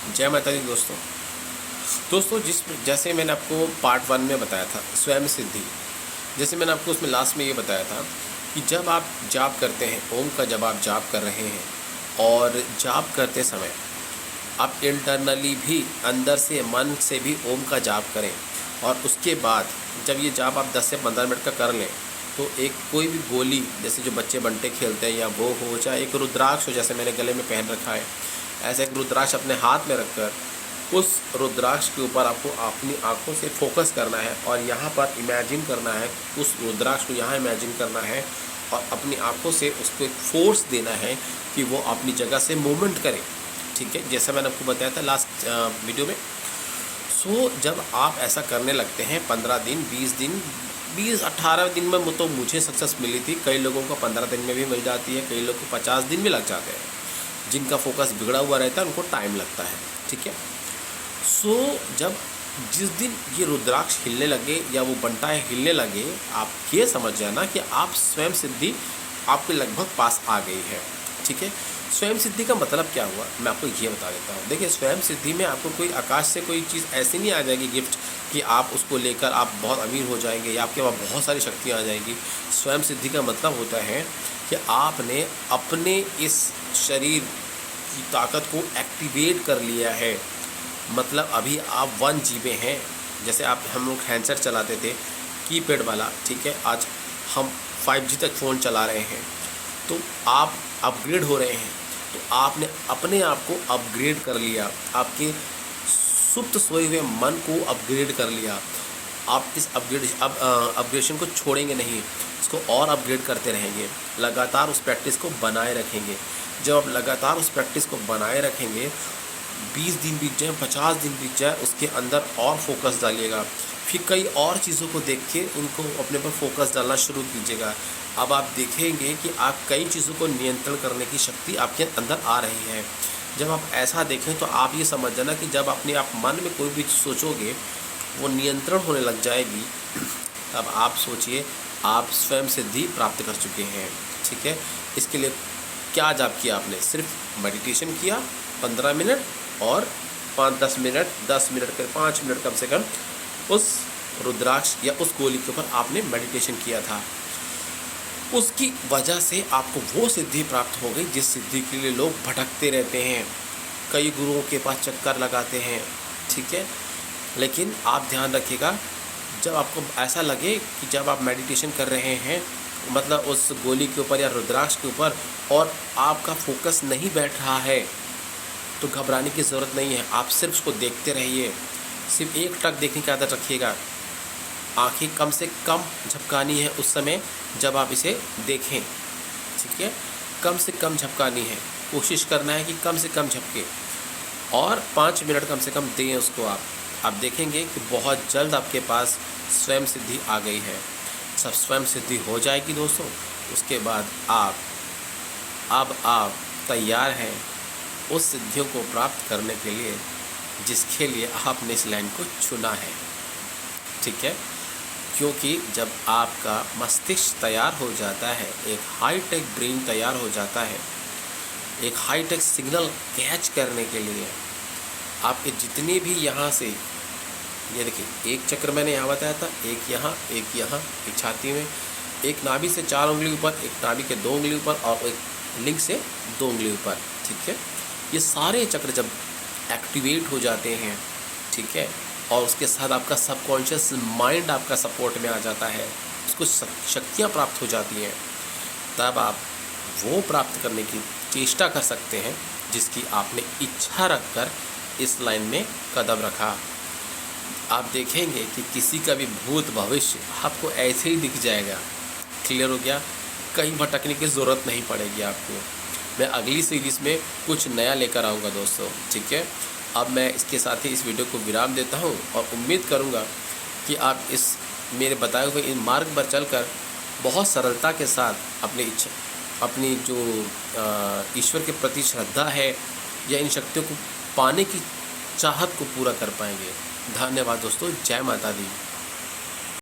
जय माता दी दोस्तों। जैसे मैंने आपको पार्ट 1 में बताया था स्वयं सिद्धि, जैसे मैंने आपको उसमें लास्ट में ये बताया था कि जब आप जाप करते हैं, ओम का जब आप जाप कर रहे हैं और जाप करते समय आप इंटरनली भी अंदर से मन से भी ओम का जाप करें और उसके बाद जब ये जाप आप 10 से 15 मिनट का कर लें तो एक कोई भी गोली, जैसे जो बच्चे बंटे खेलते हैं या वो हो, चाहे एक रुद्राक्ष हो जैसे मैंने गले में पहन रखा है, ऐसे एक रुद्राक्ष अपने हाथ में रखकर उस रुद्राक्ष के ऊपर आपको अपनी आंखों से फोकस करना है और यहाँ पर इमेजिन करना है, उस रुद्राक्ष को यहाँ इमेजिन करना है और अपनी आंखों से उसको एक फोर्स देना है कि वो अपनी जगह से मूवमेंट करे। ठीक है, जैसा मैंने आपको बताया था लास्ट वीडियो में। सो जब आप ऐसा करने लगते हैं 15 दिन 20 दिन 20-18 दिन में तो मुझे सक्सेस मिली थी, कई लोगों को 15 दिन में भी मिल जाती है, कई लोगों को 50 दिन भी लग जाते हैं। जिनका फोकस बिगड़ा हुआ रहता है उनको टाइम लगता है। ठीक है, सो जब जिस दिन ये रुद्राक्ष हिलने लगे या वो बंटाएं हिलने लगे, आप ये समझ जाना कि आप स्वयं सिद्धि आपके लगभग पास आ गई है। ठीक है, स्वयं सिद्धि का मतलब क्या हुआ मैं आपको ये बता देता हूँ। देखिए, स्वयं सिद्धि में आपको कोई आकाश से कोई चीज़ ऐसी नहीं आ जाएगी गिफ्ट कि आप उसको लेकर आप बहुत अमीर हो जाएंगे या आपके पास बहुत सारी शक्तियाँ आ जाएगी। स्वयं सिद्धि का मतलब होता है कि आपने अपने इस शरीर की ताकत को एक्टिवेट कर लिया है। मतलब अभी आप 1 GB हैं। जैसे हम लोग हैंडसेट चलाते थे कीपैड वाला, ठीक है, आज हम 5G तक फ़ोन चला रहे हैं, तो आप अपग्रेड हो रहे हैं। तो आपने अपने आप को अपग्रेड कर लिया, आपके सुप्त सोए हुए मन को अपग्रेड कर लिया। आप इस अपग्रेडेशन को छोड़ेंगे नहीं, इसको और अपग्रेड करते रहेंगे, लगातार उस प्रैक्टिस को बनाए रखेंगे। जब आप लगातार उस प्रैक्टिस को बनाए रखेंगे, 20 दिन बीत जाए, 50 दिन बीत जाए, उसके अंदर और फोकस डालिएगा। फिर कई और चीज़ों को देख के उनको अपने पर फोकस डालना शुरू कीजिएगा। अब आप देखेंगे कि आप कई चीज़ों को नियंत्रण करने की शक्ति आपके अंदर आ रही है। जब आप ऐसा देखें तो आप ये समझ जाना कि जब अपने आप मन में कोई भी सोचोगे वो नियंत्रण होने लग जाएगी। तब आप सोचिए आप स्वयं सिद्धि प्राप्त कर चुके हैं। ठीक है, इसके लिए क्या जाप किया आपने? सिर्फ मेडिटेशन किया 15 मिनट और 5-10 मिनट, 10 मिनट के 5 मिनट कम से कम उस रुद्राक्ष या उस गोली के ऊपर आपने मेडिटेशन किया था। उसकी वजह से आपको वो सिद्धि प्राप्त हो गई जिस सिद्धि के लिए लोग भटकते रहते हैं, कई गुरुओं के पास चक्कर लगाते हैं। ठीक है, लेकिन आप ध्यान रखिएगा, जब आपको ऐसा लगे कि जब आप मेडिटेशन कर रहे हैं, मतलब उस गोली के ऊपर या रुद्राक्ष के ऊपर, और आपका फोकस नहीं बैठ रहा है, तो घबराने की ज़रूरत नहीं है। आप सिर्फ उसको देखते रहिए, सिर्फ एक टक देखने की आदत रखिएगा। आँखें कम से कम झपकानी है उस समय जब आप इसे देखें। ठीक है, कम से कम झपकानी है, कोशिश करना है कि कम से कम झपके और 5 मिनट कम से कम दें उसको। आप देखेंगे कि बहुत जल्द आपके पास स्वयं सिद्धि आ गई है। सब स्वयं सिद्धि हो जाएगी दोस्तों, उसके बाद आप तैयार हैं उस सिद्धियों को प्राप्त करने के लिए जिसके लिए आपने इस लाइन को चुना है। ठीक है, क्योंकि जब आपका मस्तिष्क तैयार हो जाता है, एक हाईटेक ब्रेन तैयार हो जाता है, एक हाईटेक सिग्नल कैच करने के लिए, आपके जितने भी यहाँ से, ये देखिए, एक चक्र मैंने यहाँ बताया था, एक यहाँ, एक यहाँ, एक छाती में, एक नाभि से 4 उंगली ऊपर, एक नाभि के 2 उंगली ऊपर और एक लिंग से 2 उंगली ऊपर। ठीक है, ये सारे चक्र जब एक्टिवेट हो जाते हैं, ठीक है, और उसके साथ आपका सबकॉन्शियस माइंड आपका सपोर्ट में आ जाता है, उसको शक्तियाँ प्राप्त हो जाती हैं, तब आप वो प्राप्त करने की चेष्टा कर सकते हैं जिसकी आपने इच्छा रखकर इस लाइन में कदम रखा। आप देखेंगे कि किसी का भी भूत भविष्य आपको ऐसे ही दिख जाएगा। क्लियर हो गया? कहीं भटकने की ज़रूरत नहीं पड़ेगी आपको। मैं अगली सीरीज़ में कुछ नया लेकर आऊँगा दोस्तों। ठीक है, अब मैं इसके साथ ही इस वीडियो को विराम देता हूँ और उम्मीद करूँगा कि आप इस मेरे बताए हुए इन मार्ग पर चलकर बहुत सरलता के साथ अपनी जो ईश्वर के प्रति श्रद्धा है या इन शक्तियों को पाने की चाहत को पूरा कर पाएंगे। धन्यवाद दोस्तों। जय माता दी।